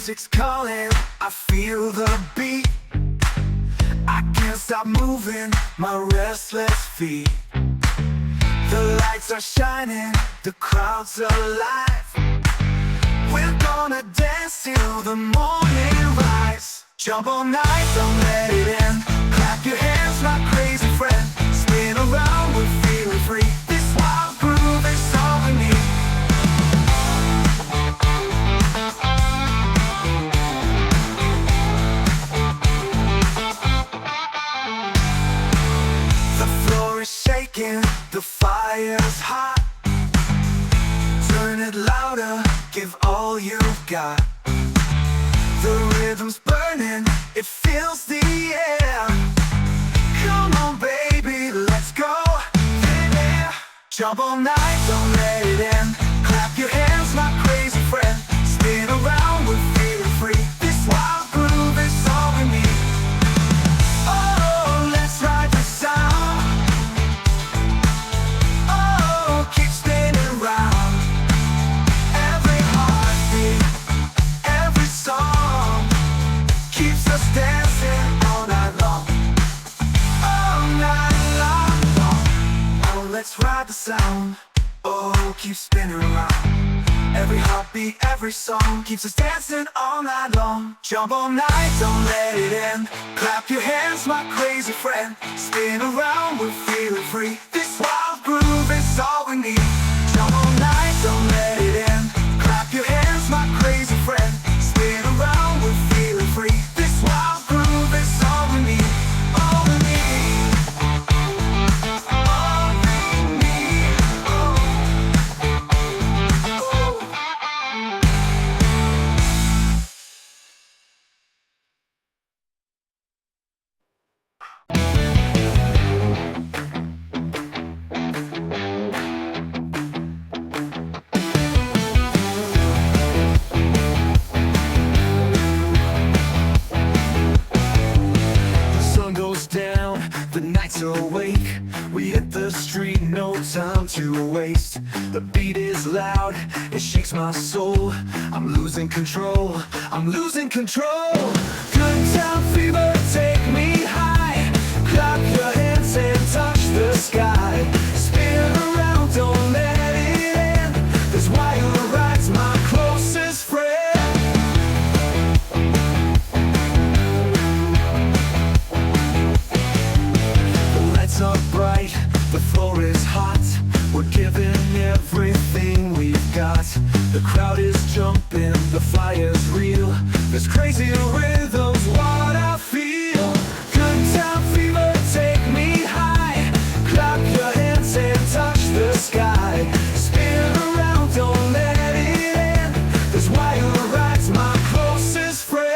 music's calling, I feel the beat. I can't stop moving my restless feet. The lights are shining, the crowd's alive. We're gonna dance till the morning rise. Jump all night, don't let it end. Clap your hands, my crazy friend. Spin around, we're feeling free. This wild groove is all we need. The floor is shaking, the fire's hot. Turn it louder, give all you've got. The rhythm's burning, it fills the air. Come on baby, let's go. Yeah. Jump all night, don't let it end. Clap your hands, my crazy friend. Spin around, we're feeling free. This wild groove is all we need. Oh, let's ride the sound. Oh, keep spinning round. Every heartbeat, every song keeps us dancing all night long. All night long. Oh, let's ride the sound. Oh, keep spinning around. Every heartbeat, every song keeps us dancing all night long. Jump all night, don't let it end. Clap your hands, my crazy friend. Spin around, we're feeling free. This wild groove is all we need. Jump all night, don't let it end. Clap your hands, my crazy friend. Spin around, we're feeling free. This wild groove is all we need. All we need. All we need. Oh. The sun goes down, the nights are awake. We hit the street, no time to waste. The beat is loud, it shakes my soul. I'm losing control, I'm losing control. Good time fever, take me high. Clap your hands and touch the sky. Spin around, don't let it end. This wild ride's my closest friend. The lights are bright, the floor is hot. We're giving everything we've got. The crowd is jumping, the fire's real. This crazy rhythm's what I feel. Good time fever, take me high. Clap your hands and touch the sky. Spin around, don't let it end. This wild ride's my closest friend.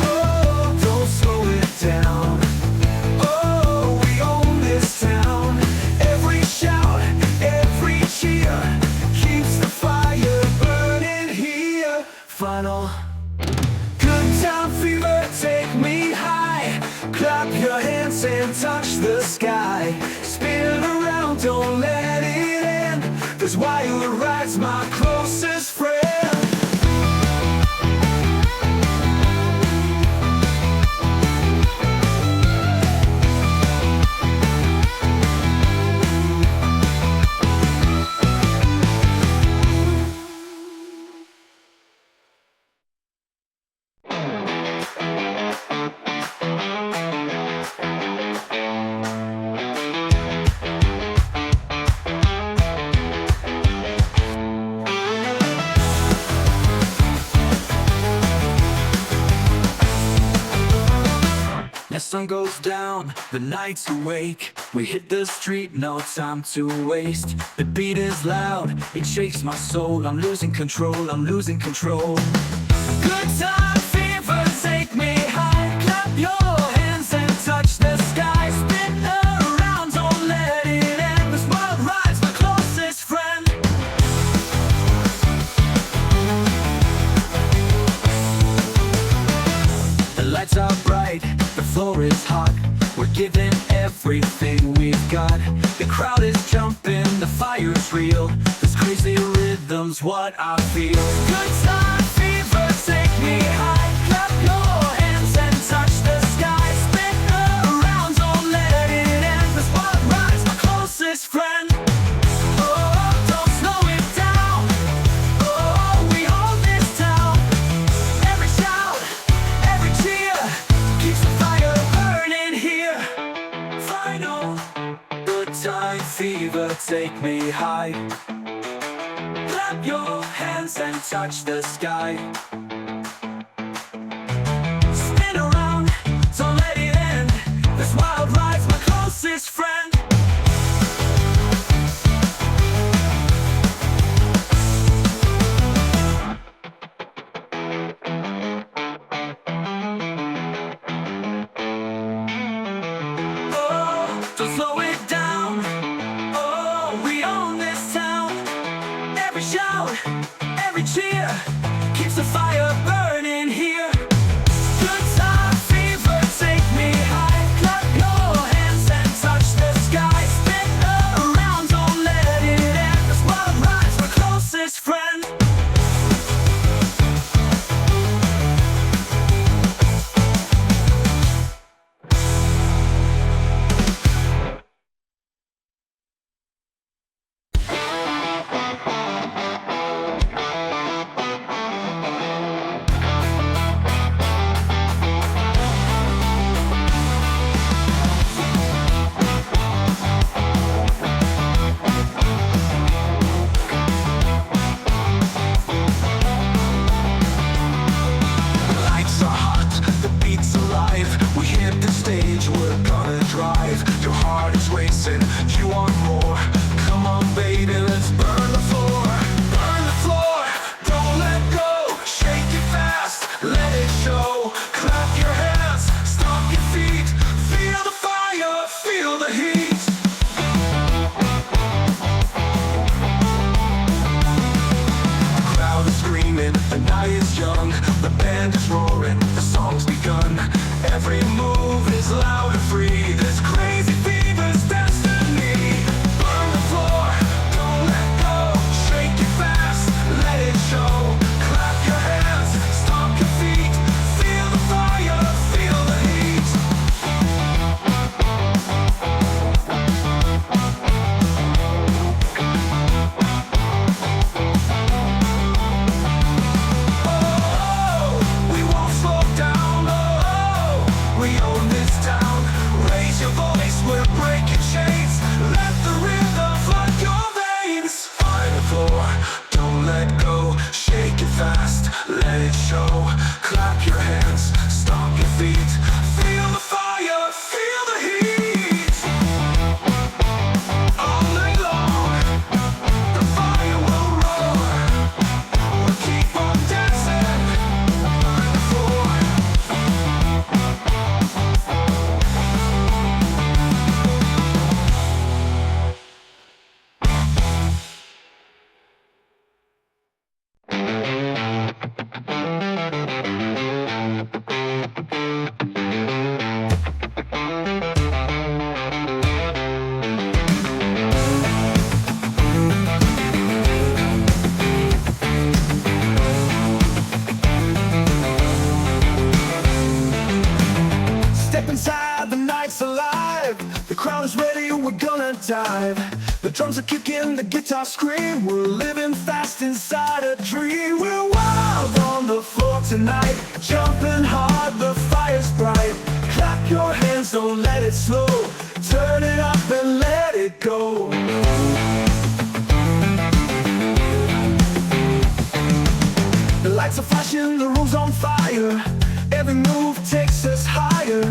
Oh, don't slow it down. Oh, we own this town. Every shout, every cheer keeps the fire burning here. Final. Good time fever, take me high. Clap your hands and touch the sky. Spin around, don't let it end. This wild ride's my closest friend. The sun goes down, the night's awake. We hit the street, no time to waste. The beat is loud, it shakes my soul. I'm losing control, I'm losing control. Good time fever, take me high. Clap your hands and touch the sky. Spin around, don't let it end. This wild ride's my closest friend. The floor is hot, we're giving everything we've got. The crowd is jumping, the fire's real. This crazy rhythm's what I feel. Good time fever, take me high. Clap your hands and touch the sky. Spin around, don't let it end. This wild ride's my closest friend. Oh, don't slow it down. Oh, we own this town. Every shout, every cheer keeps the fire burning here. Final, good time fever, take me high. Clap your hands and touch the sky. Spin around, don't let it end. This wild ride's my closest friend. Oh, don't slow it down. Oh, we own this town. Every shout, every cheer keeps the fire burning here. Good time fever, take me high. Clap your hands and touch the sky. Spin around, don't let it end. This wild ride's my closest friend. Lights are hot, the beat's alive. We hit the stage, we're gonna drive. Your heart is racing, you want more. Come on baby, let's burn the floor. Burn the floor, don't let go. Shake it fast, let it show. Clap your hands, stomp your feet. Feel the fire, feel the heat. The crowd is screaming, the night is young. The band is roaring, the song's begun. Every move is loud and free. This crazy fever's destiny. Burn the floor, don't let go. Shake it fast, let it show. Clap your hands, stomp your feet. Feel the fire, feel the heat. Oh, we won't slow down. Oh, we own this town. Raise your voice, we're breaking chains. Let the rhythm flood your veins. Find the floor, don't let go. Shake it fast, let it show. Clap your hands, stomp your feet. Feel the fire, feel the heat. All night long, the fire will roar. We'll keep on dancing. Find the floor. Step inside, the night's alive. The crowd is ready, we're gonna dive. The drums are kicking, the guitar scream. We're living fast inside a dream. We're wild on the floor tonight, jumping hard, the fire's bright. Clap your hands, don't let it slow. Turn it up and let it go. The lights are flashing, the room's on fire. Every move takes us higher.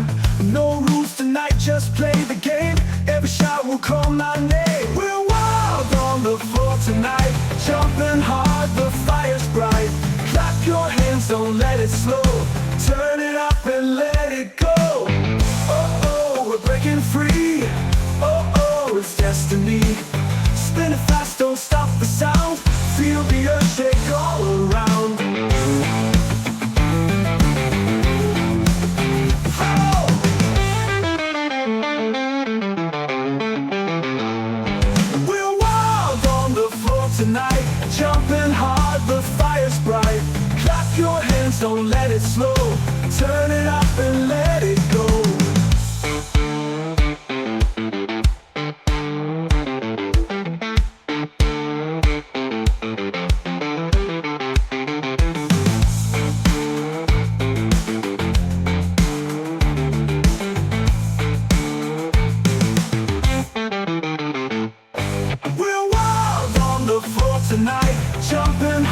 No rules tonight, just play the game. Every shot will call my name. We're wild on the floor tonight, jumping hard, the fire's bright. Clap your hands, don't let it slow. Turn it up and let it go. Oh, oh, we're breaking free. Oh, oh, it's destiny. Spin it fast, don't stop the sound. Feel the earth shake all around. Oh!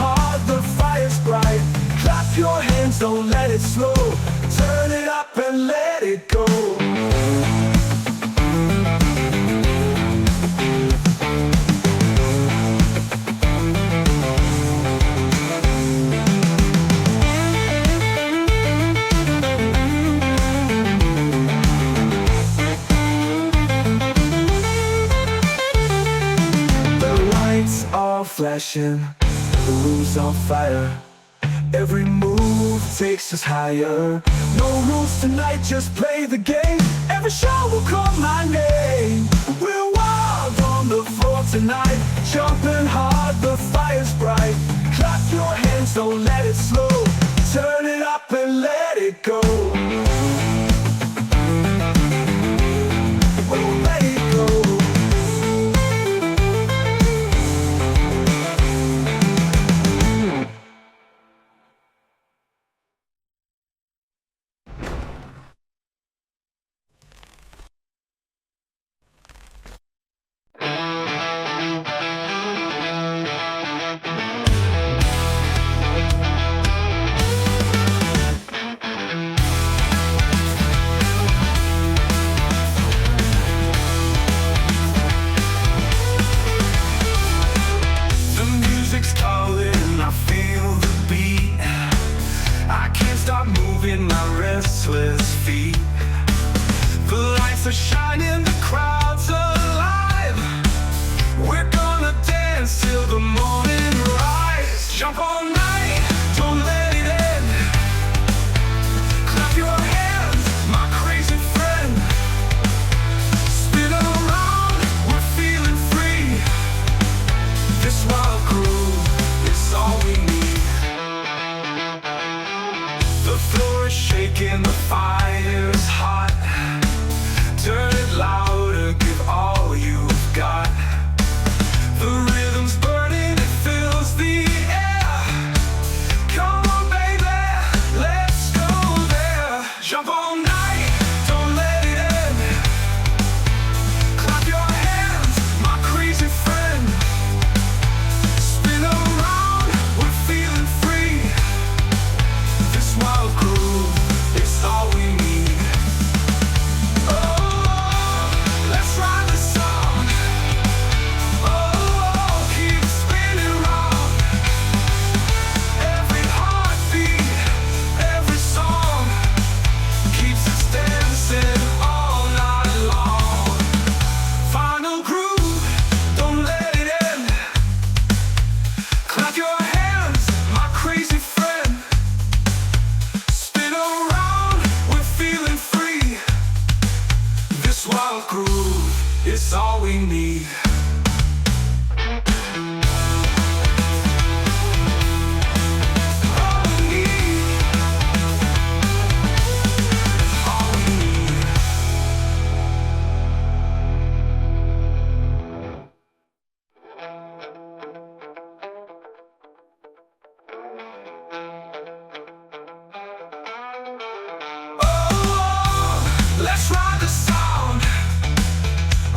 hard, the fire's bright. Clap your hands, don't let it slow. Turn it up and let it go. Flashing, the room's on fire. Every move takes us higher. No rules tonight, just play the game. Every shot will call my name. We're wild on the floor tonight, jumping hard, the fire's bright. Clap your hands, don't let it slow. Turn it up and let it go. Oh, let it go. My restless feet. The lights are shining, the crowd's alive. We're gonna dance till the morning rise. Jump all night, don't let it end. Clap your hands, my crazy friend. Spin around, we're feeling free. This wild groove is all we need. The floor is shaking, the fire's hot. Turn it louder, give all you've got. The rhythm's burning, it fills the air. Come on baby, let's go there. Jump all night, don't let it end. Clap your hands, my crazy friend. Spin around, we're feeling free. This wild groove, it's all we need. Oh, let's ride the song. Oh, keep spinning round. Every heartbeat, every song keeps us dancing all night long. Final groove, don't let it end. Clap your hands, my crazy friend. Spin around, we're feeling free. This wild groove, it's all we need. All we need. All we need. Oh, let's ride the sound.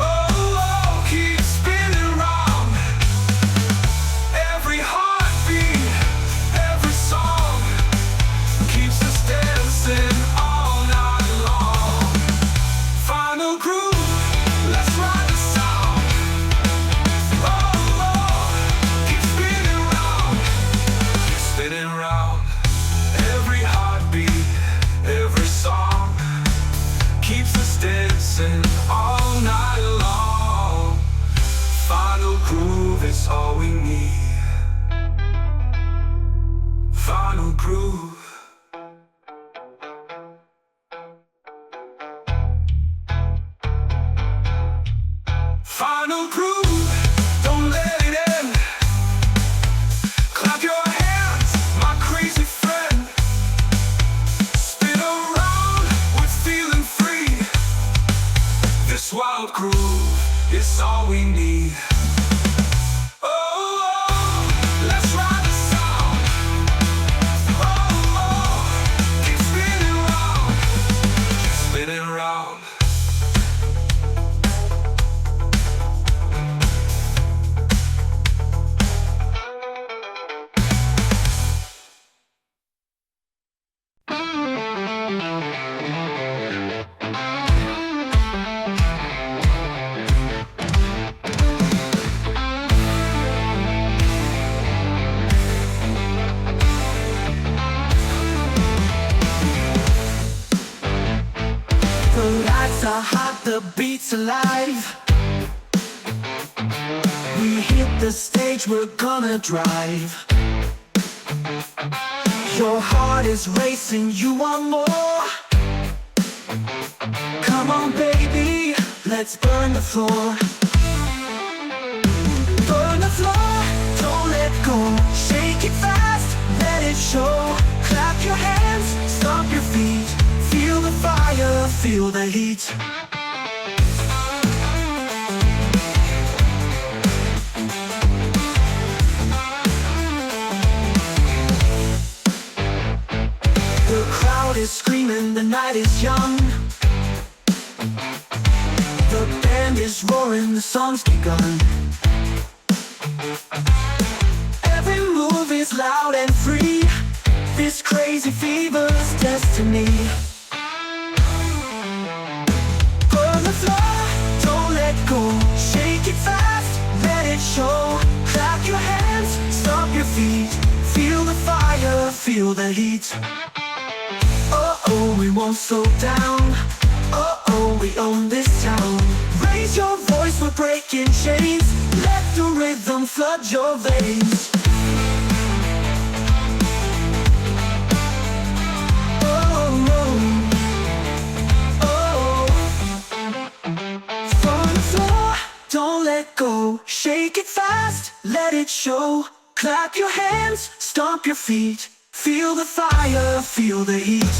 Oh, keep our heart, the beat's alive. We hit the stage, we're gonna drive. Your heart is racing, you want more. Come on baby, let's burn the floor. Burn the floor, don't let go. Shake it fast, let it show. Clap your hands, stomp your feet. Feel the fire, feel the heat. The crowd is screaming, the night is young. The band is roaring, the song's begun. Every move is loud and free. This crazy fever's destiny. Burn the floor, don't let go. Shake it fast, let it show. Clap your hands, stomp your feet. Feel the fire, feel the heat. Oh, we won't slow down. Oh, we own this town. Raise your voice, we're breaking chains. Let the rhythm flood your veins. Don't let go, shake it fast, let it show. Clap your hands, stomp your feet. Feel the fire, feel the heat.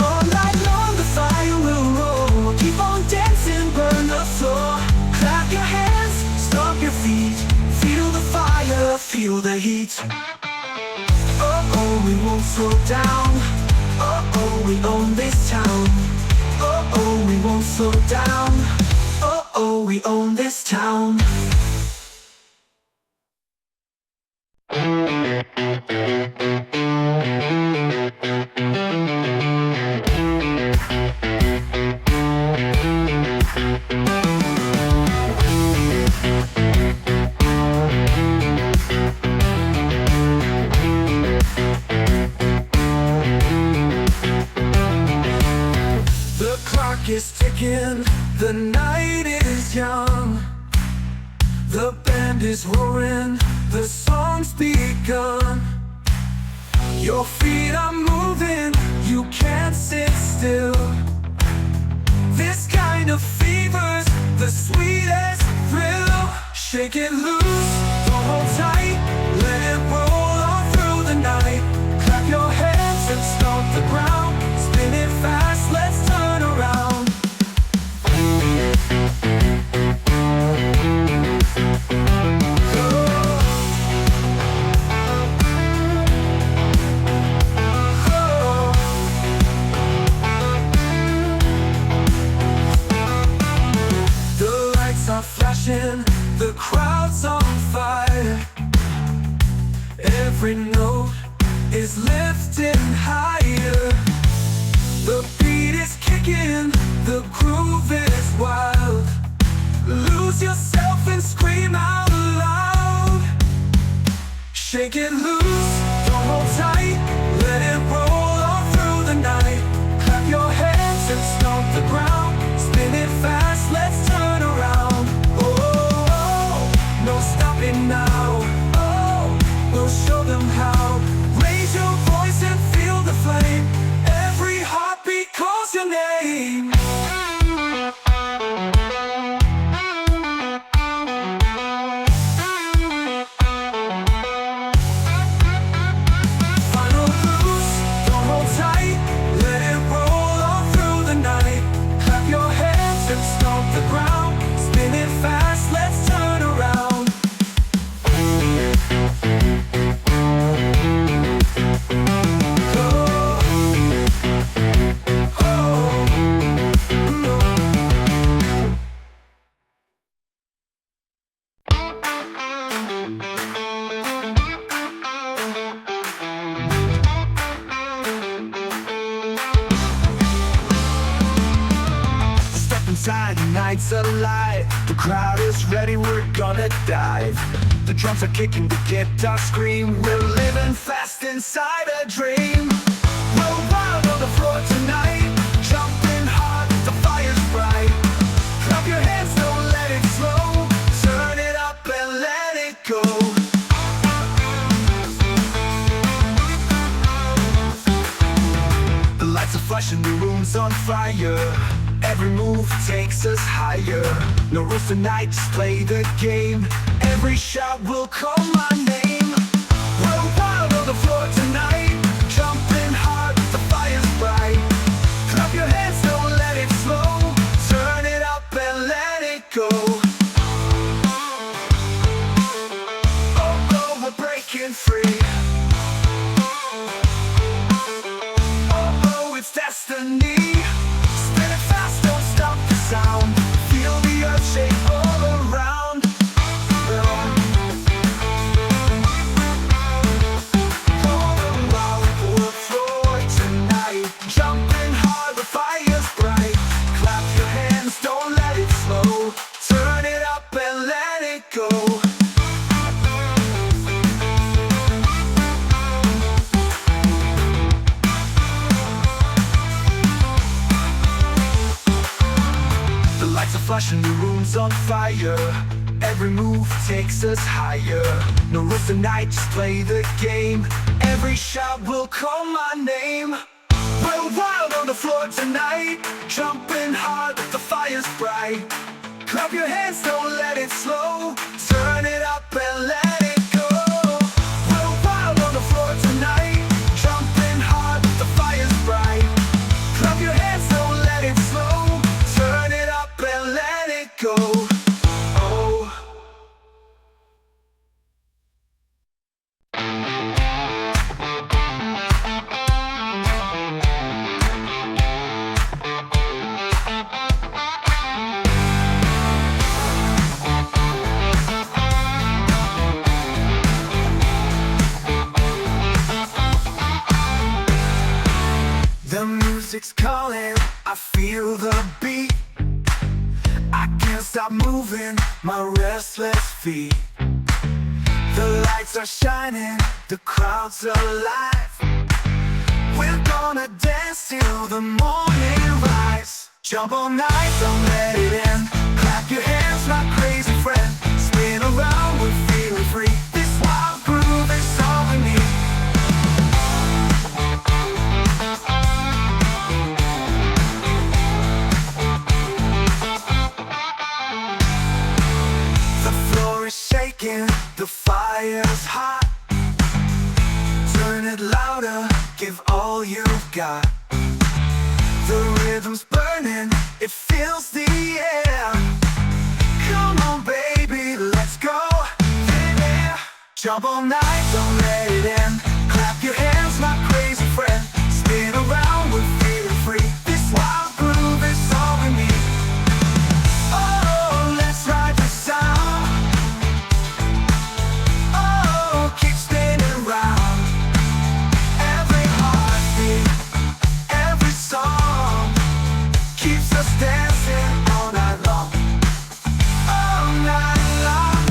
All night long the fire will roll. Keep on dancing, burn the floor. Clap your hands, stomp your feet. Feel the fire, feel the heat. Oh, we won't slow down. Oh, we own this town. Oh, we won't slow down. Oh, we own this town. The clock is ticking, the night is young. The band is roaring, the song's begun. Your feet are moving, you can't sit still. This kind of fever's the sweetest thrill. Shake it loose, don't hold tight. Let it roll on through the night. Clap your hands and stomp the ground. Spin it fast, let's turn around. The crowd's on fire. Every note is lifting higher. The beat is kicking, the groove is wild. Lose yourself and scream out loud. Shake it loose, don't hold tight. Let it roll on through the night. Clap your hands and stomp the ground. Spin it fast, let's turn around. No stopping now. Oh, we'll show them how. Raise your voice and feel the flame. Every heartbeat calls your name. Final loose, don't hold tight. Let it roll on through the night. Clap your hands and stomp the ground. Spin it fast, let's turn around. Inside, the night's alive. The crowd is ready, we're gonna dive. The drums are kicking, the guitar scream. We're living fast inside a dream. We're wild on the floor tonight, jumping hard, the fire's bright. flashing, the room's on fire. Every move takes us higher. No rules tonight, just play the game. Every shot will call my name. We're wild on the floor tonight, jumping hard, the fire's bright. Clap your hands, don't let it slow. Turn it up and let it go. Oh, oh, we're breaking free. Oh, oh, it's destiny. Spin it fast, don't stop the sound. Feel the earth shake all around. On the wild floor tonight, jumping hard, the fire's bright. Clap your hands, don't let it slow. Turn it up and let it go. The lights are flashing, the room's on fire. Every move takes us higher. No rules tonight, just play the game. Every shot will call my name. We're wild on the floor tonight, jumping hard, the fire's bright. Clap your hands, don't let it slow. Turn it up and let it go. We're wild on the floor tonight, jumping hard, the fire's bright. Clap your hands, don't let it slow. Turn it up and let it go. Oh. The music's calling, I feel the beat. I can't stop moving my restless feet. The lights are shining, the crowd's alive. We're gonna dance till the morning rise. Jump all night, don't let it end. Clap your hands, my crazy friend. Spin around, we're feeling free. This wild groove is all we need. The floor is shaking, the fire's hot. Turn it louder, give all you've got. The rhythm's burning, it fills the air. Come on baby, let's go. Yeah. Jump all night, don't let it end. Clap your hands, my crazy friend. Spin around, we're feeling free. This wild groove is all we need. Oh, let's ride the sound. Oh, keep spinning round. Every heartbeat, every song keeps us dancing all night long. All night long.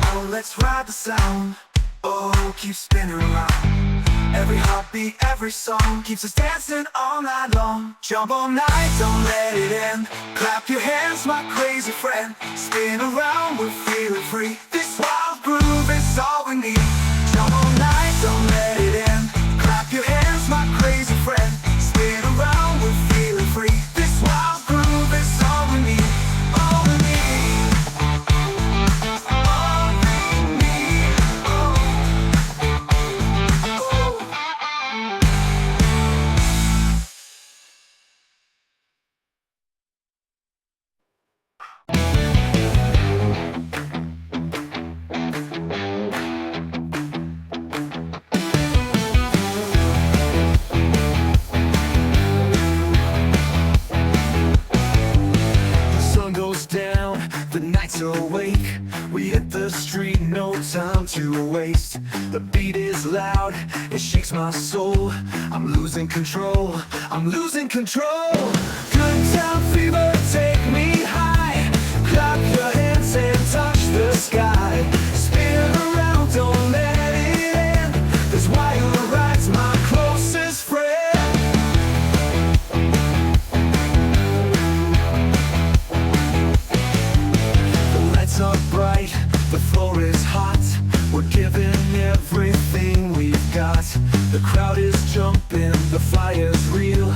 Oh, let's ride the sound. Oh, keep spinning around. Every heartbeat, every song keeps us dancing all night long. Jump all night, don't let it end. Clap your hands, my crazy friend. Spin around, we're feeling free. This wild groove is all we need. Jump all night, don't let it end. Clap your hands, my crazy friend. Spin around, we're feeling free. This wild groove is all we need. All we need. All we need. Oh. The sun goes down, the nights are awake. We hit the street, no time to waste. The beat is loud, it shakes my soul. I'm losing control, I'm losing control. Good time fever, take me high. Clap your hands and touch the sky. Spin around, don't let it end. This wild ride's my closest friend. The lights are bright, the floor is hot. We're giving everything we've got. The crowd is jumping, the fire's real.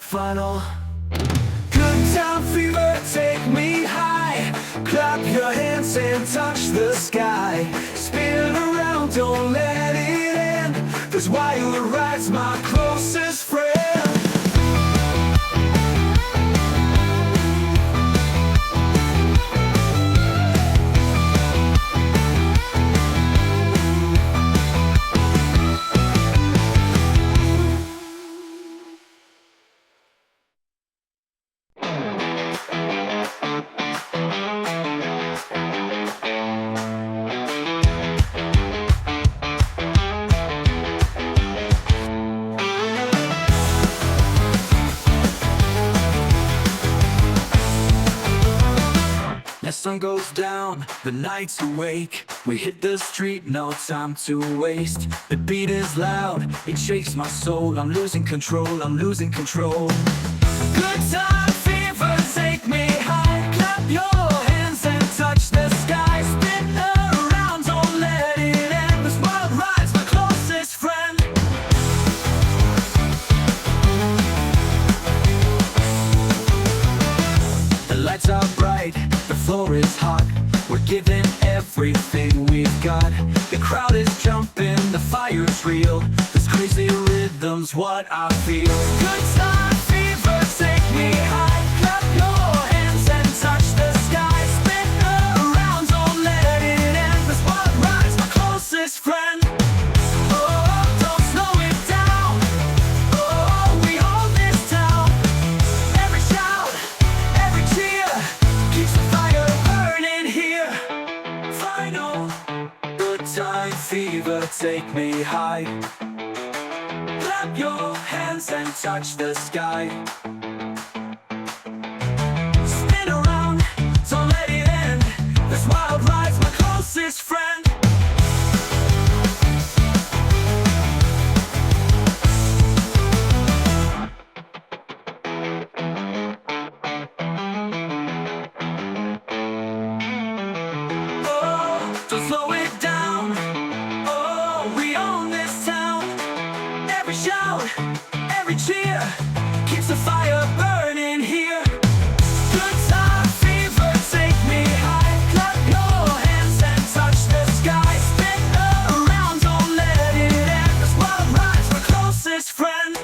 final. Good time fever, take me high. Clap your hands and touch the sky. Spin around, don't let it end. This wild ride's my closest friend. As sun goes down, the night's awake. We hit the street, no time to waste. The beat is loud, it shakes my soul. I'm losing control, I'm losing control. Good time fever, take me high. Clap your hands and touch the sky. Spin around, don't let it end. This wild ride's my closest friend. The lights are bright, the floor is hot. We're giving everything we've got. The crowd is jumping, the fire's real. This crazy rhythm's what I feel. Good time fever, take me high. Clap your hands and touch the sky. Spin around, don't let it end. This wild ride's my closest friend. Oh, don't slow it down. Oh, we own this town. Every shout, every cheer keeps the fire burning here. Final. Good time fever, take me high. Clap your hands and touch the sky. Spin around, don't let it end. This wild ride's my closest friend. Oh, don't slow it down. Oh, we own this town. Every shout, every cheer keeps the fire burning here. Good time fever, take me high. Clap your hands and touch the sky. Spin around, don't let it end. This wild ride's my closest friend.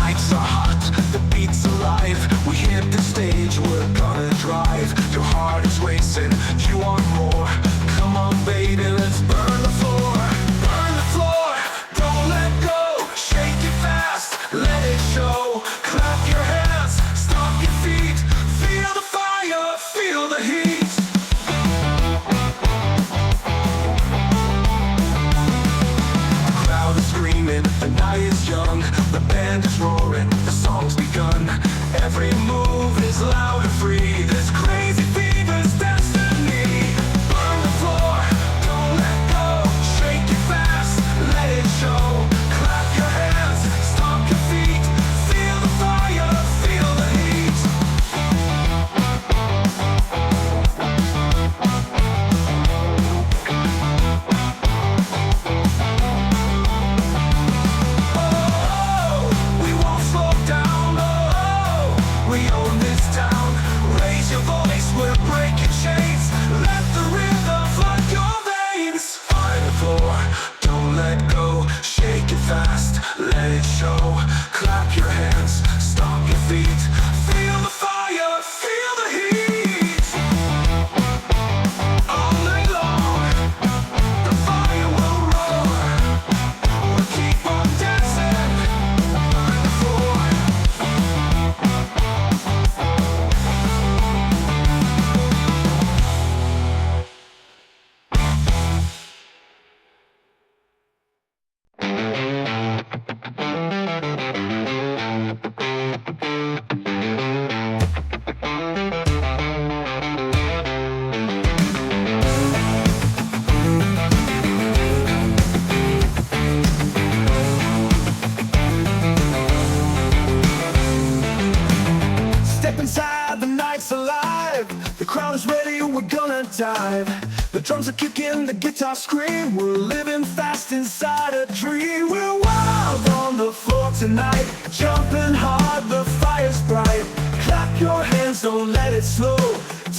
Lights are hot, the beat's alive. We hit the stage, we're gonna drive. Your heart is racing, you want more. Come on baby, let's burn the floor. Burn the floor, don't let go. Shake it fast, let it show. Clap your hands, stomp your feet. Feel the fire, feel the heat. The crowd is screaming, the night is young. The band is roaring, the song's begun. Every move is loud and free. This crazy fever's destiny. Burn the floor, don't let go. Shake it fast, let it show. Clap your hands, stomp your feet. Feel the fire, feel the heat. Oh, we won't dive. The drums are kicking, the guitar scream. We're living fast inside a dream. We're wild on the floor tonight, jumping hard, the fire's bright. Clap your hands, don't let it slow.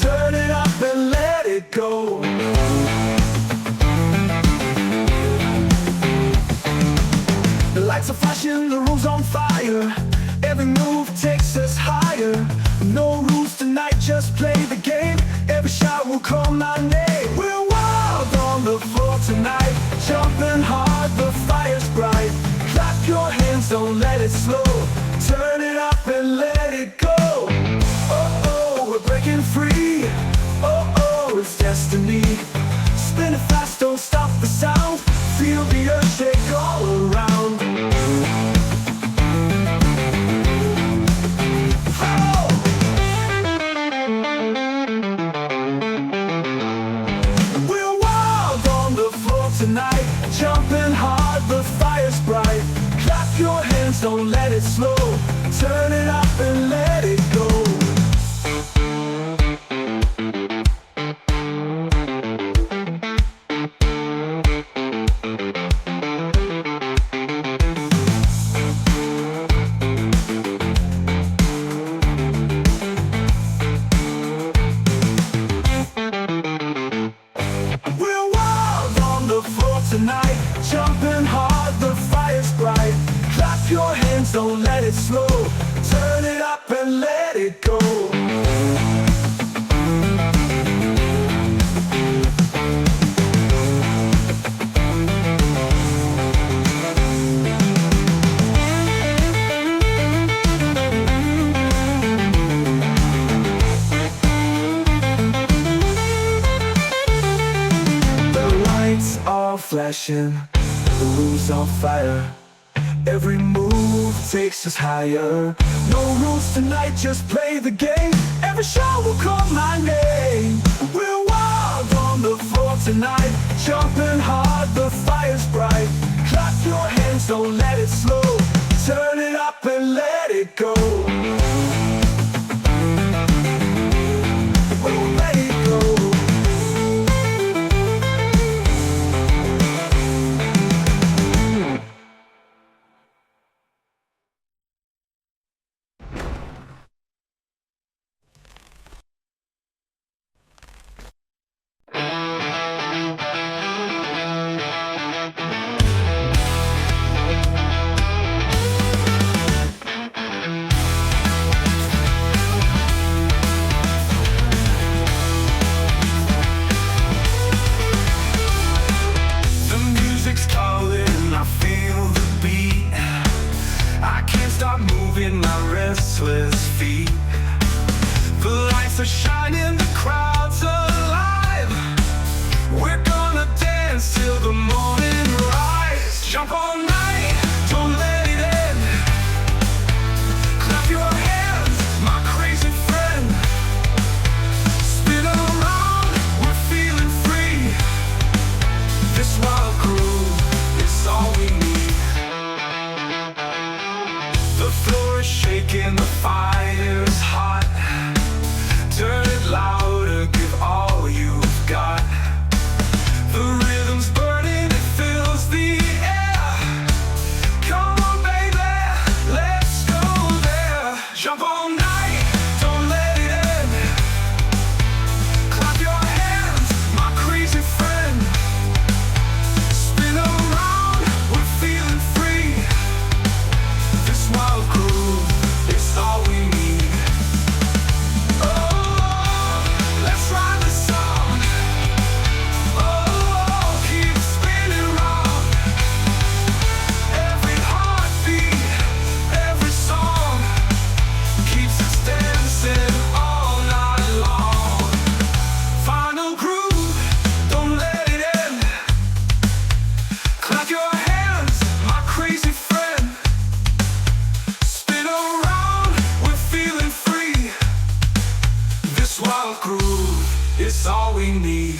Turn it up and let it go. The lights are flashing, the room's on fire. Every move takes us higher. No rules tonight, just play the game. Every shot will call my name. We're wild on the floor tonight, jumping hard, the fire's bright. Clap your hands, don't let it slow. Turn it up and let it go. Oh, oh, we're breaking free. Oh, oh, it's destiny. Spin it fast, don't stop the sound. Feel the earth shake all around. Oh! We're wild on the floor tonight, jumping hard, the fire's bright. Clap your hands, don't let it slow. Turn it up and let it go. Tonight, jumping hard, the fire's bright. Clap your hands, don't let it slow. Turn it up and let it go. Flashing, the room's on fire. Every move takes us higher. No rules tonight, just play the game. Every shot will call my name. We're wild on the floor tonight, jumping hard, the fire's bright. Clap your hands, don't let it slow. Turn it up and let it go. We'll let it go. Shining, the crowd's alive. We're gonna dance till the morning rise. Jump all night, don't let it end. Clap your hands, my crazy friend. Spin around, we're feeling free. This wild groove is all we need. The floor is shaking, the fire's hot. Turn it louder, give all you've got. The rhythm's burning, it fills the air. Come on, baby, let's go there. Jump all night, don't let it end. Clap your hands, my crazy friend. Spin around, we're feeling free. This wild groove is all we need. It's all we need.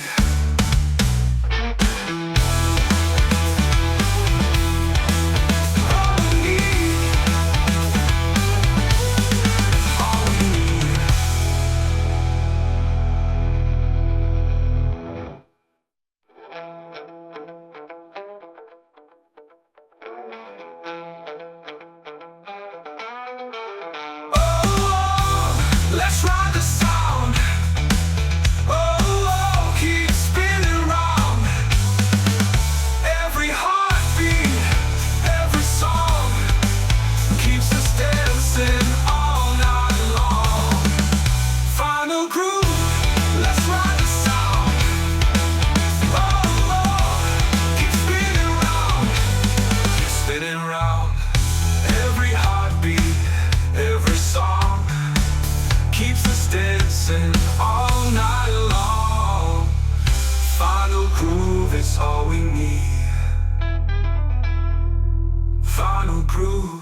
spinning round. Every heartbeat, every song keeps us dancing all night long. Final groove is all we need. Final groove.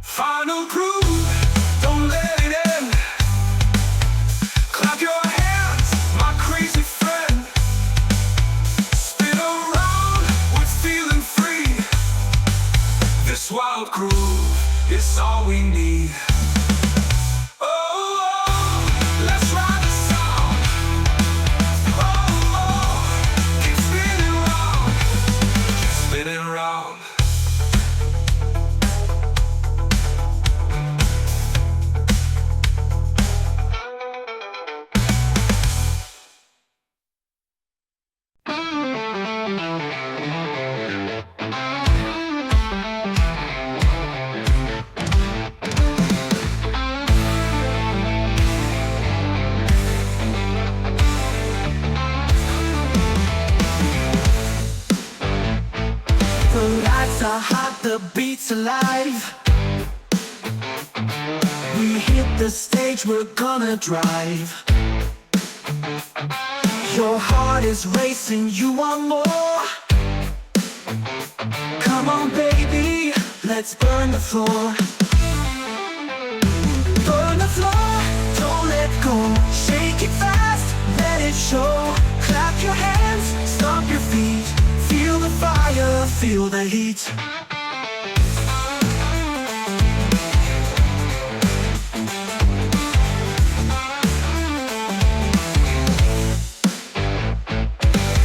Final groove, don't let it end. Clap your hands, my crazy friend. Spin around, we're feeling free. This wild groove is all we need. Oh, oh, let's ride the sound. Oh, oh, keep spinning round, keep spinning round. The lights are hot, the beat's alive. We hit the stage, we're gonna drive. Your heart is racing, you want more. Come on baby, let's burn the floor. Burn the floor, don't let go. Shake it fast, let it show. Clap your hands, stomp your feet. Feel the fire, feel the heat.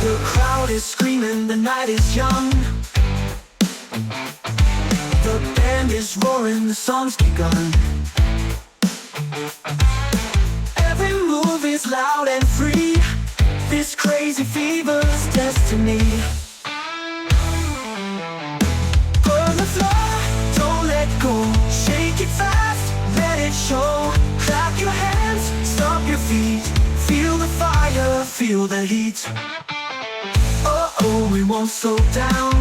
The crowd is screaming, the night is young. The band is roaring, the song's begun. Every move is loud and free. This crazy fever's destiny. Burn the floor, don't let go. Shake it fast, let it show. Clap your hands, stomp your feet. Feel the fire, feel the heat. Oh, we won't slow down.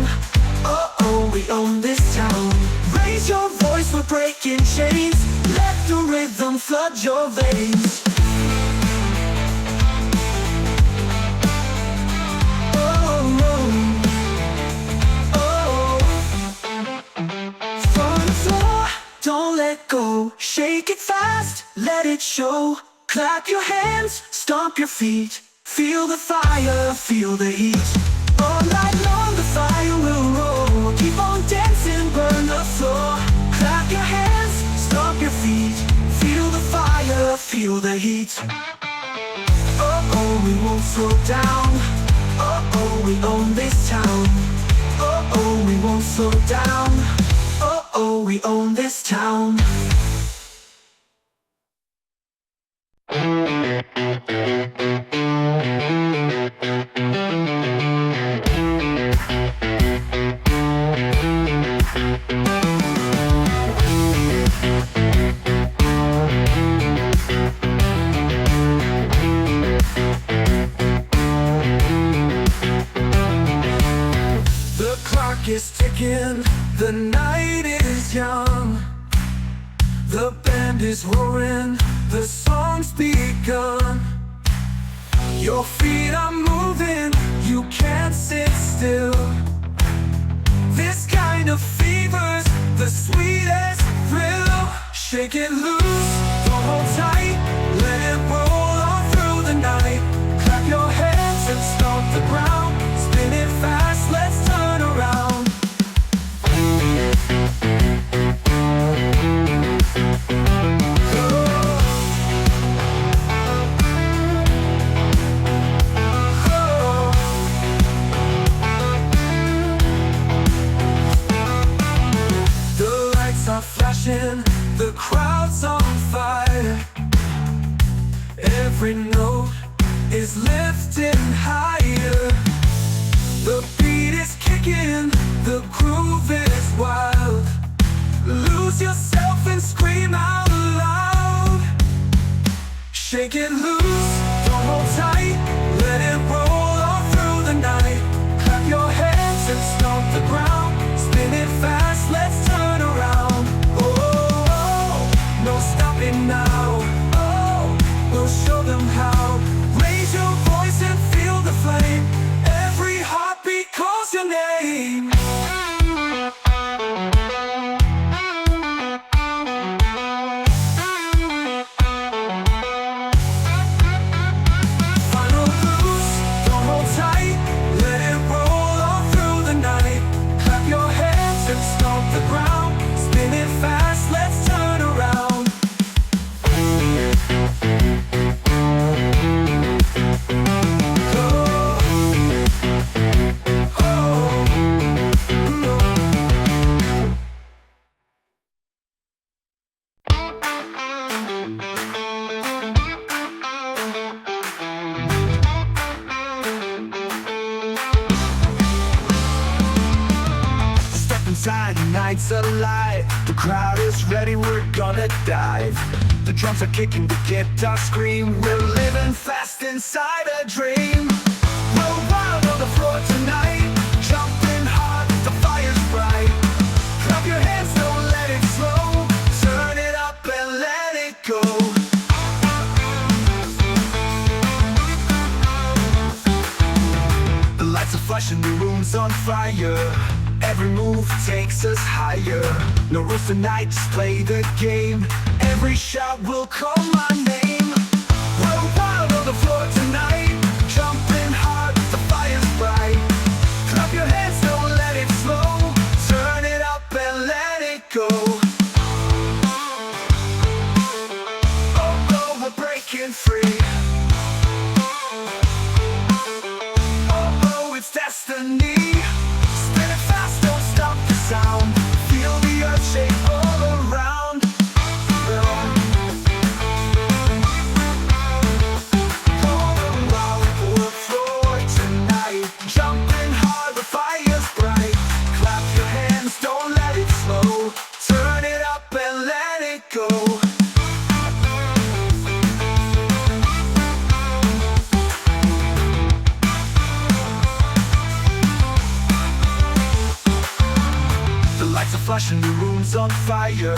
Oh, we own this town. Raise your voice, we're breaking chains. Let the rhythm flood your veins. Don't let go, shake it fast, let it show. Clap your hands, stomp your feet. Feel the fire, feel the heat. All night long the fire will roll. Keep on dancing, burn the floor. Clap your hands, stomp your feet. Feel the fire, feel the heat. Oh, we won't slow down. Oh, we own this town. Oh, we won't slow down. Oh, we own this town. The clock is ticking, the night is young. The band is roaring, the song's begun. Your feet are moving, you can't sit still. This kind of fever's the sweetest thrill. Shake it loose, don't hold tight. Let it roll on through the night. Clap your hands and stomp the ground. Spin it fast, let's turn around. The crowd's on fire. Every note is lifting higher. The beat is kicking, the groove is wild. Lose yourself and scream out loud. Shake it loose, don't hold tight. inside, the night's alive. The crowd is ready, we're gonna dive. The drums are kicking, the guitar scream. We're living fast inside a dream. We're wild on the floor tonight, jumping hard, the fire's bright. Clap your hands, don't let it slow. Turn it up and let it go. The lights are flashing, the room's on fire. Every move takes us higher. No rules tonight, just play the game. Every shout will call my name. We're wild on the floor tonight, jumping hard, the fire's bright. Clap your hands, don't let it slow. Turn it up and let it go. Oh, oh, we're breaking free. Oh, oh, it's destiny. Sound. Feel the earth shake all around. Going wild for the floor tonight, jumping hard, the fire's bright. Clap your hands, don't let it slow. Turn it up and let it go. Flashing, the room's on fire.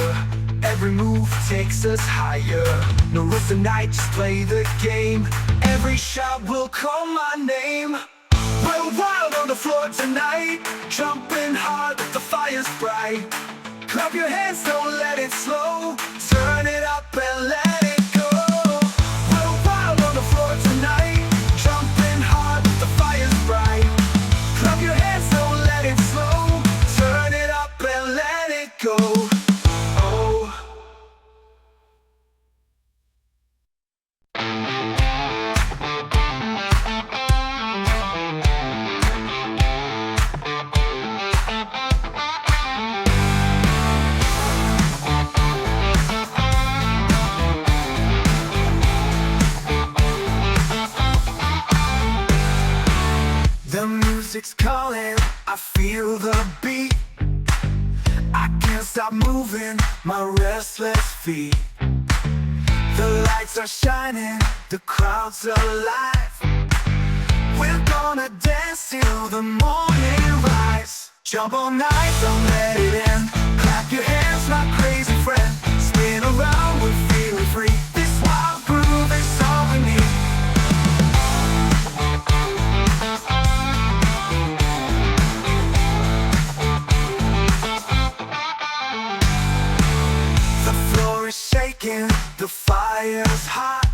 Every move takes us higher. No rules tonight, just play the game. Every shout will call my name. We're wild on the floor tonight, jumping hard, the fire's bright. Clap your hands, don't let it slow. Turn it up and let it go. We're wild on the floor tonight, jumping hard, the fire's bright. Clap your hands, don't let it slow. Turn it up and let it go. Oh. The music's calling, I feel the beat. I can't stop moving my restless feet. The lights are shining, the crowd's alive. We're gonna dance till the morning rise. Jump all night, don't let it end. Clap your hands, my crazy friend. Spin around, we're feeling free. This wild groove is all we need. Shaking, the fire's hot.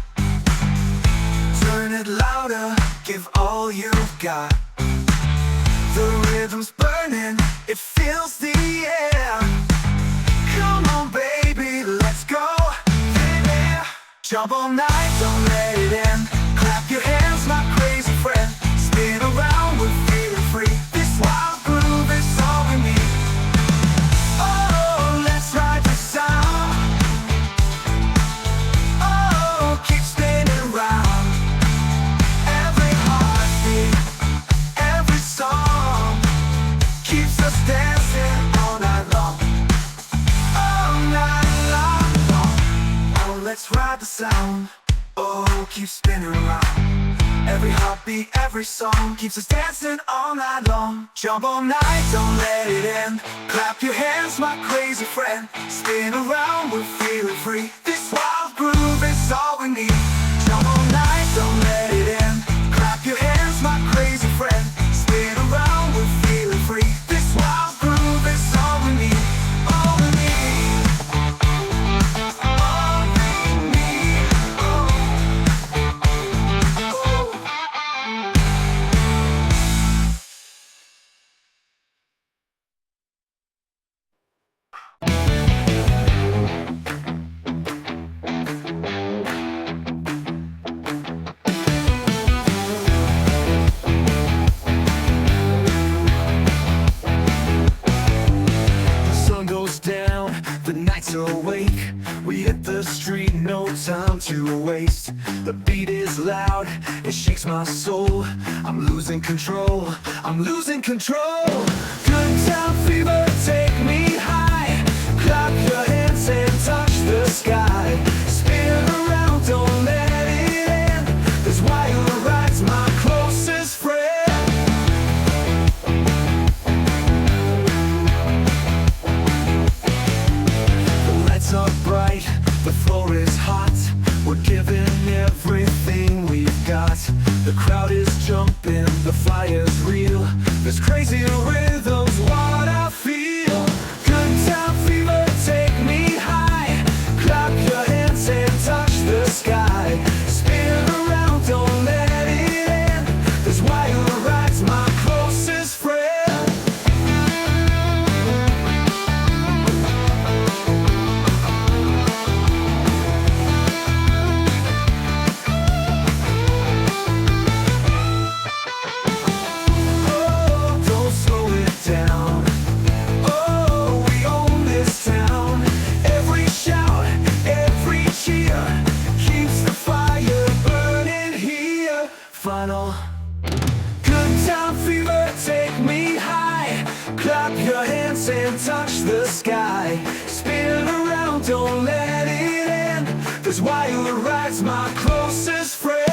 Turn it louder, give all you've got. The rhythm's burning, it fills the air. Come on baby, let's go. Yeah. Jump all night, don't let it end. Clap your hands, my crazy friend. Spin around, we're feeling free. This wild groove is all we need. Oh, let's ride the sound. Keep spinning round. Every heartbeat, every song keeps us dancing all night long. All night long. Oh, let's ride the sound. Oh, keep spinning round. Every heartbeat, every song keeps us dancing all night long. Jump all night, don't let it end. Clap your hands, my crazy friend. Spin around, we're feeling free. This wild groove is all we need. Jump all night, don't let it end. Clap your hands, my crazy friend. Spin around, we're feeling free. This wild groove is all we need. All we need. All we need. Oh. Awake, we hit the street, no time to waste. The beat is loud, it shakes my soul. I'm losing control, I'm losing control. Good time fever, take crowd is jumping, the fire's real. This crazy rhythm's what I feel. Good time fever, take me high. Clap your hands and touch the sky. Spin around, don't let it end. This wild ride's my closest friend. Final. Good time fever, take me high. Clap your hands and touch the sky. Spin around, don't let it end. This wild ride's my closest friend.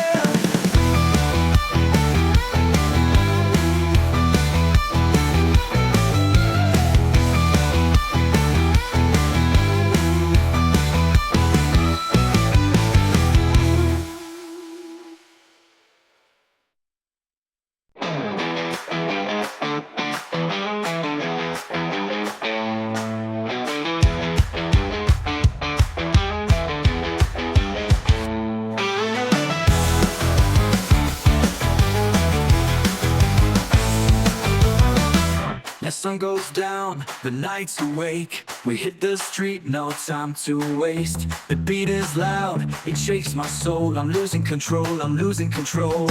As sun goes down, the night's awake. We hit the street, no time to waste. The beat is loud, it shakes my soul. I'm losing control, I'm losing control.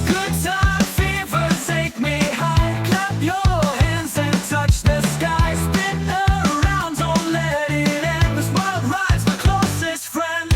Good time fever, take me high. Clap your hands and touch the sky. Spin around, don't let it end. This wild ride's my closest friend.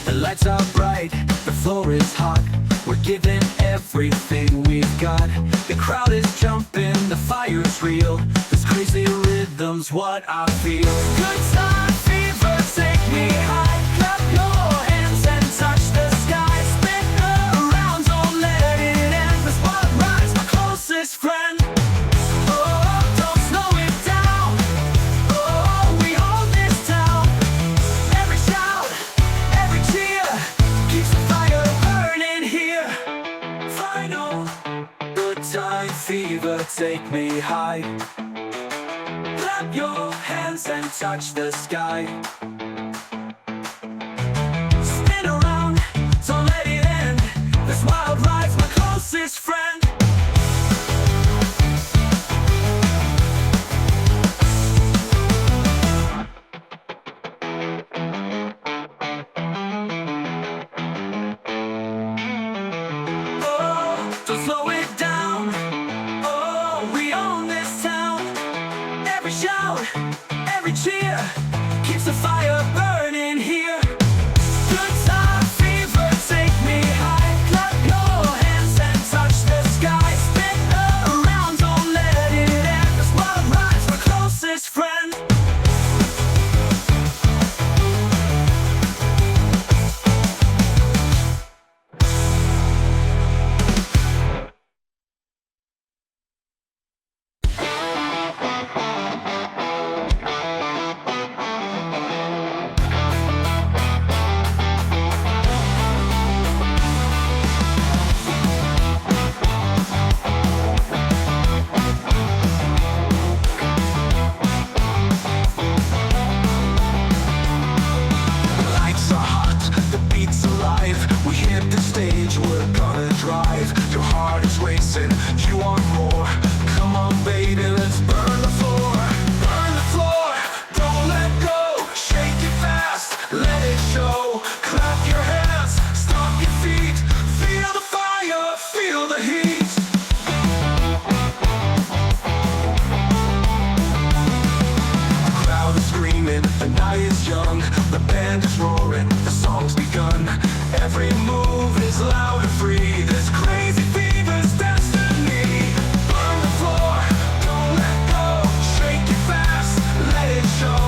The lights are bright, the floor is hot. We're giving everything we've got. The crowd is jumping, the fire's real. This crazy rhythm's what I feel. Good time fever, take me high. Clap your hands and touch the sky. Spin around, don't let it end. This wild ride's my closest friend. Oh, don't slow it down. Oh, we own this town. Every shout, every cheer keeps the fire burning here. Final. Good time fever, take me high. Clap your hands and touch the sky. Spin around, don't let it end. This wild ride's my closest friend. Oh, don't slow it down. Oh, we own this town. Every shout, every cheer keeps the fire burning here. Good time fever, take me high. Clap your hands and touch the sky. Spin around, don't let it end. This wild ride's my closest friend. Lights are hot, the beat's alive. We hit the stage, we're gonna drive. Your heart is racing, you want more. Come on baby, let's burn the floor. Burn the floor, don't let go. Shake it fast, let it show. Clap your hands, stomp your feet. Feel the fire, feel the heat. The crowd is screaming, the night is young. The band is roaring, the song's begun. Every move is loud and free. This crazy fever's destiny. Burn the floor, don't let go. Shake it fast, let it show.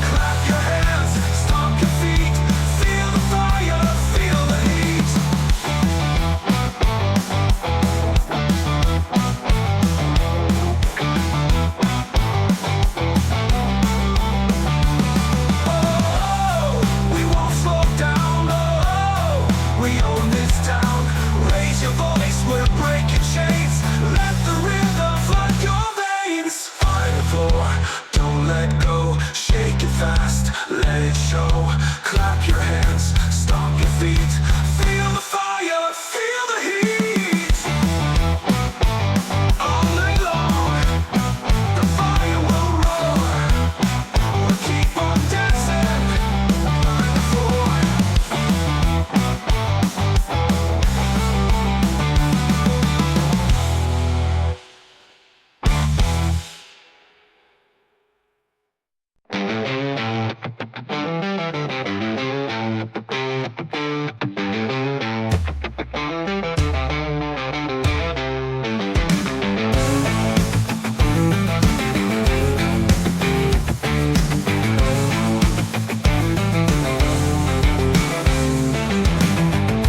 Clap your hands, stomp your feet. Feel the fire, feel the heat. Oh, Clap your hands, stomp your feet. Feel the fire, feel the heat. All night long, the fire will roar. We'll keep on dancing by the floor.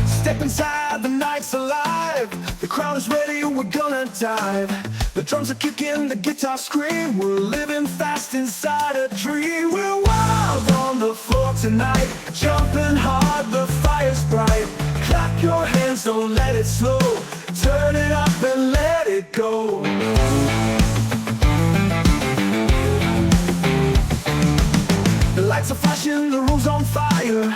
Step inside, the night's alive. The crowd is ready, we're gonna dive. The drums are kicking, the guitar scream. We're living fast inside a dream. We're wild on the floor tonight, jumping hard, the fire's bright. Clap your hands, don't let it slow. Turn it up and let it go. The lights are flashing, the room's on fire.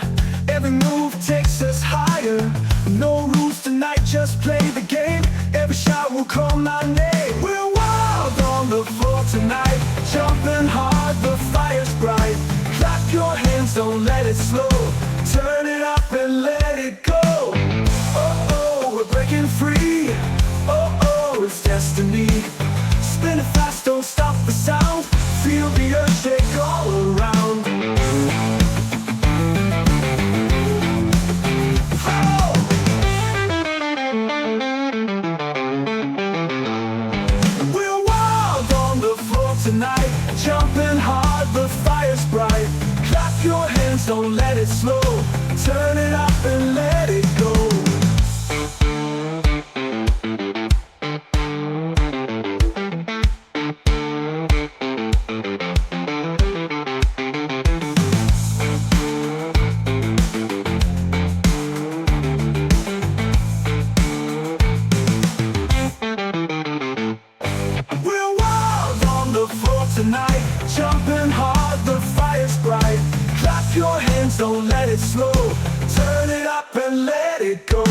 Every move takes us higher. No rules tonight, just play the game. Every shot will call my name. We're wild on the floor tonight, jumping hard, the fire's bright. Clap your hands, don't let it slow. Turn it up and let it go. Oh, oh, we're breaking free. Oh, oh, it's destiny. Spin it fast, don't stop the sound. Feel the earth shake all around. Tonight, jumping hard, the fire's bright. Clap your hands, don't let it slow. Turn it up and let it go. Tonight, jumping hard, the fire's bright. Clap your hands, don't let it slow. Turn it up and let it go.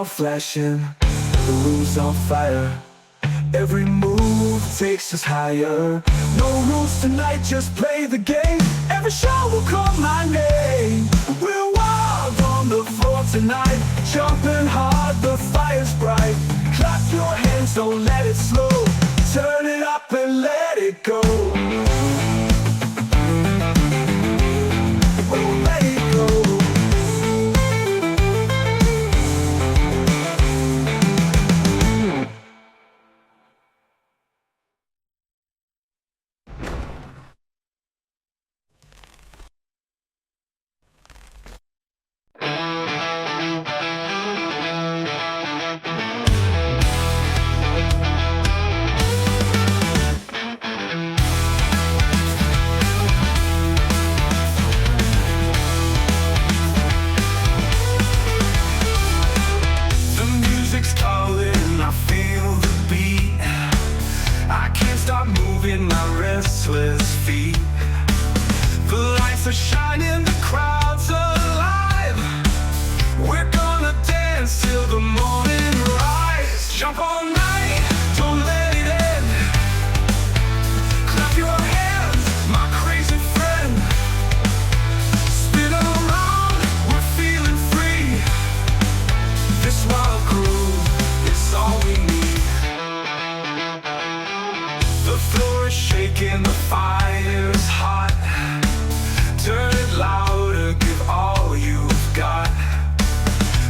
Flashing, the room's on fire. Every move takes us higher. No rules tonight, just play the game. Every shot will call my name. We're wild on the floor tonight, jumping hard, the fire's bright. Clap your hands, don't let it slow. Turn it up and let it go. Oh, let it go. Shining, the crowd's alive. We're gonna dance till the morning rise. Jump all night, don't let it end. Clap your hands, my crazy friend. Spin around, we're feeling free. This wild groove is all we need. The floor is shaking, the fire's hot. Turn it louder, give all you've got.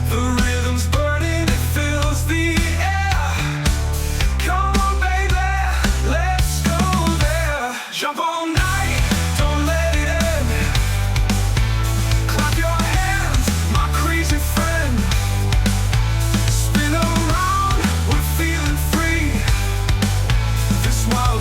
The rhythm's burning, it fills the air. Come on, baby, let's go there. Jump all night, don't let it end. Clap your hands, my crazy friend. Spin around, we're feeling free. This wild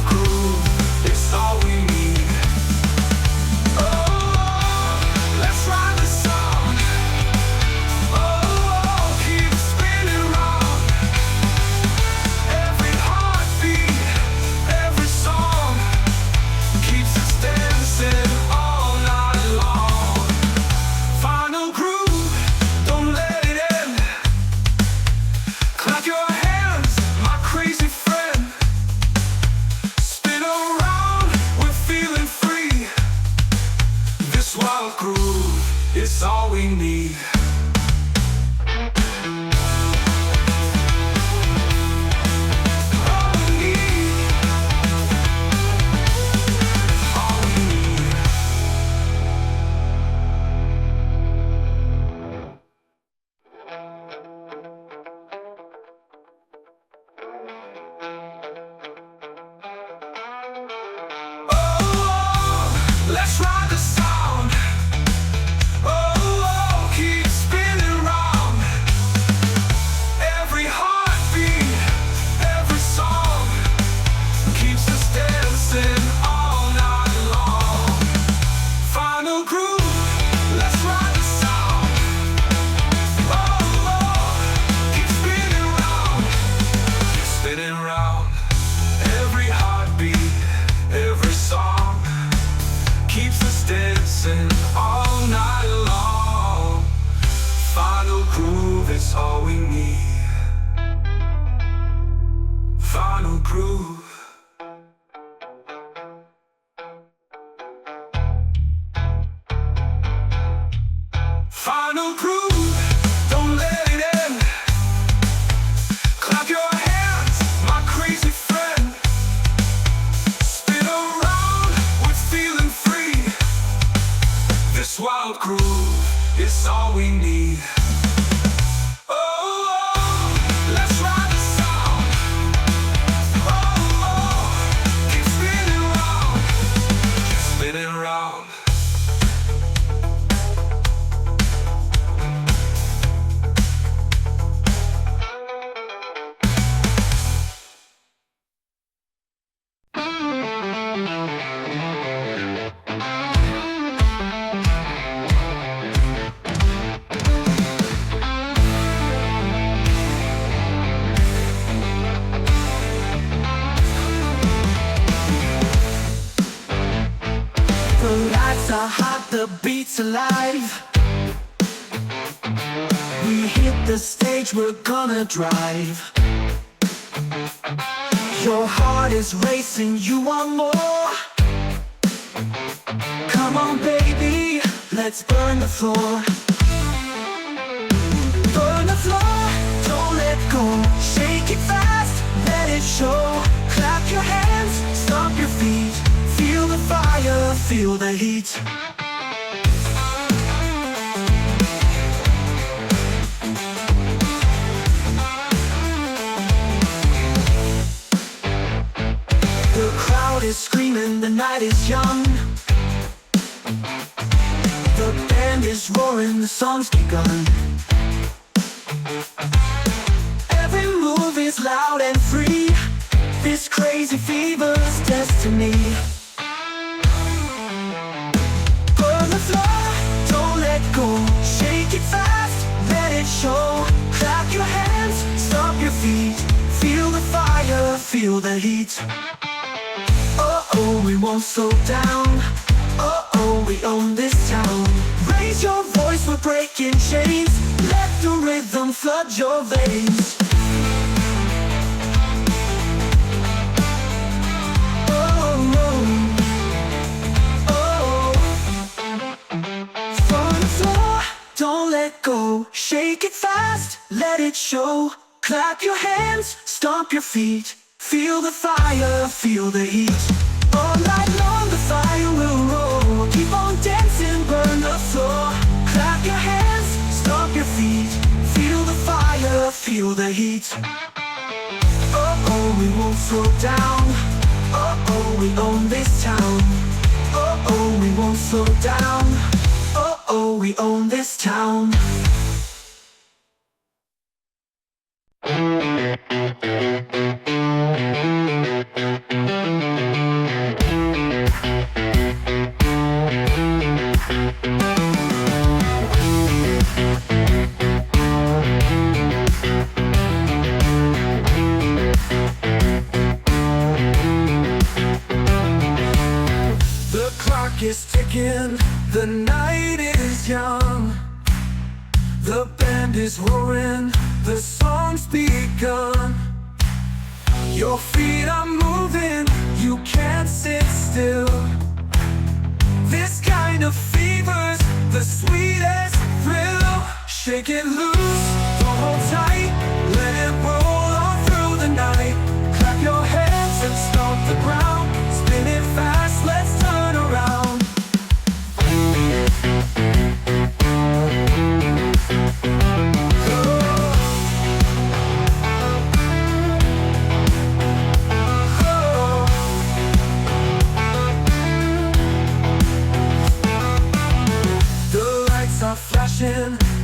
is all we need. Let's ride the sound. Oh, keep spinning round. Every heartbeat, every song keeps us dancing all night long. Final groove, let's ride the sound. Oh, keep spinning round, keep spinning round. Every heartbeat, every song keeps us dancing all night long. Final groove is all we need. Final groove. Final groove, don't let it end. Clap your hands, my crazy friend. Spin around, we're feeling free. This wild groove is all we need. Oh, let's ride the sound. Oh, keep spinning round, keep spinning round. The lights are hot, the beat's alive. We hit the stage, we're gonna drive. Your heart is racing, you want more. Come on baby, let's burn the floor. Burn the floor, don't let go. Shake it fast, let it show. Clap your hands, stomp your feet. Feel the fire, feel the heat. The crowd is screaming, the night is young. The band is roaring, the song's begun. Every move is loud and free. This crazy fever's destiny. Burn the floor, don't let go. Shake it fast, let it show. Clap your hands, stomp your feet. Feel the fire, feel the heat. Oh, we won't slow down. Oh, we own this town. Raise your voice, we're breaking chains. Let the rhythm flood your veins. Don't let go, shake it fast, let it show. Clap your hands, stomp your feet. Feel the fire, feel the heat. All night long the fire will roll. Keep on dancing, burn the floor. Clap your hands, stomp your feet. Feel the fire, feel the heat. Oh, we won't slow down. Oh, we own this town. Oh, we won't slow down. Oh, we own this town. The clock is ticking, the night is young. The band is roaring, the song's begun. Your feet are moving, you can't sit still. This kind of fever's the the sweetest thrill. Shake it loose, don't hold tight, let it roll on through the night. Clap your hands and stomp the ground, spin it fast, let's turn around.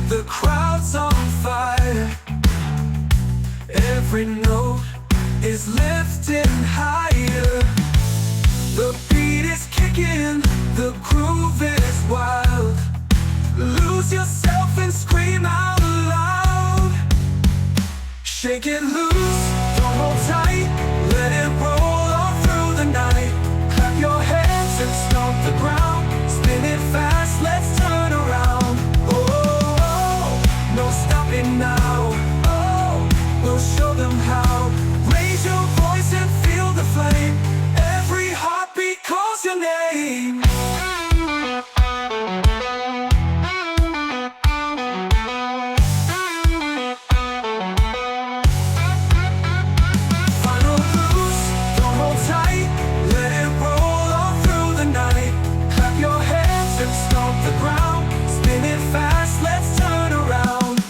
The crowd's on fire. Every note is lifting higher. The beat is kicking, the groove is wild. Lose yourself and scream out loud. Shake it loose, don't hold tight, let it roll all through the night. Clap your hands and stomp the ground, spin it fast, let's turn around. No stopping now, oh, we'll show them how. Raise your voice and feel the flame. Every heartbeat calls your name. Final loose, don't hold tight, let it roll all through the night. Clap your hands and stomp the ground, spin it fast, let's turn around.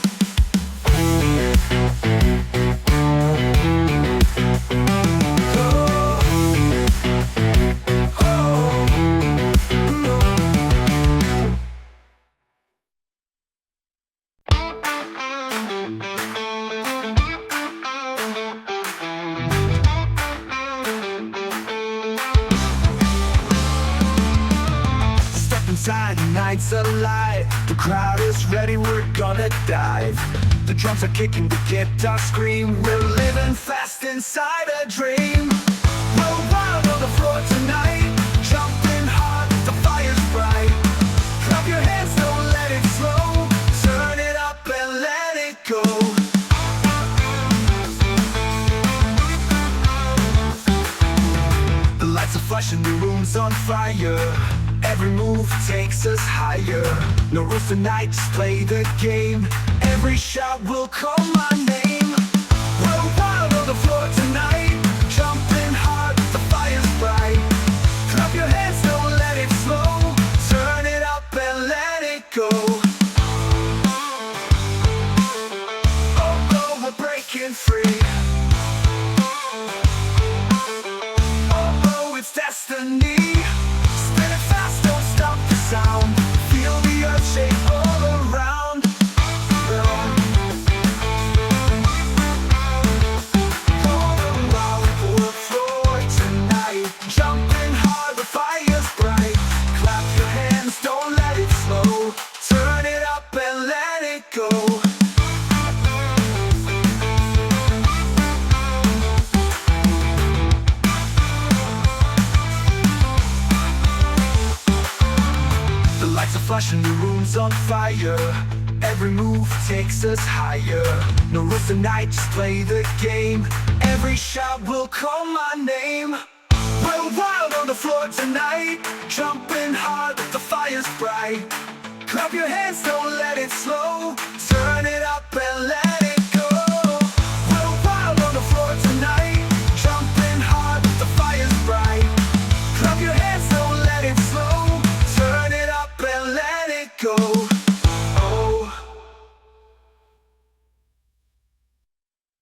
Inside, the night's alive. The crowd is ready, we're gonna dive. The drums are kicking, the guitar scream. We're living fast inside a dream. We're wild on the floor tonight, jumping hard, the fire's bright. Clap your hands, don't let it slow. Turn it up and let it go. The lights are flashing, the room's on fire. Every move takes us higher. No rules tonight, just play the game. Every shot will call my name. We're wild on the floor tonight, jumping hard, the fire's bright. Clap your hands, don't let it slow. Turn it up and let it go. Oh, we're breaking free. Oh, it's destiny. Sound. Feel the earth shake all around. All around the floor tonight, jumping hard, the fire's bright. Clap your hands, don't let it slow. Turn it up and let it go. Flashing, the room's on fire. Every move takes us higher. No rules tonight, just play the game. Every shot will call my name. We're wild on the floor tonight, jumping hard, the fire's bright. Clap your hands, don't let it slow. Turn it up and let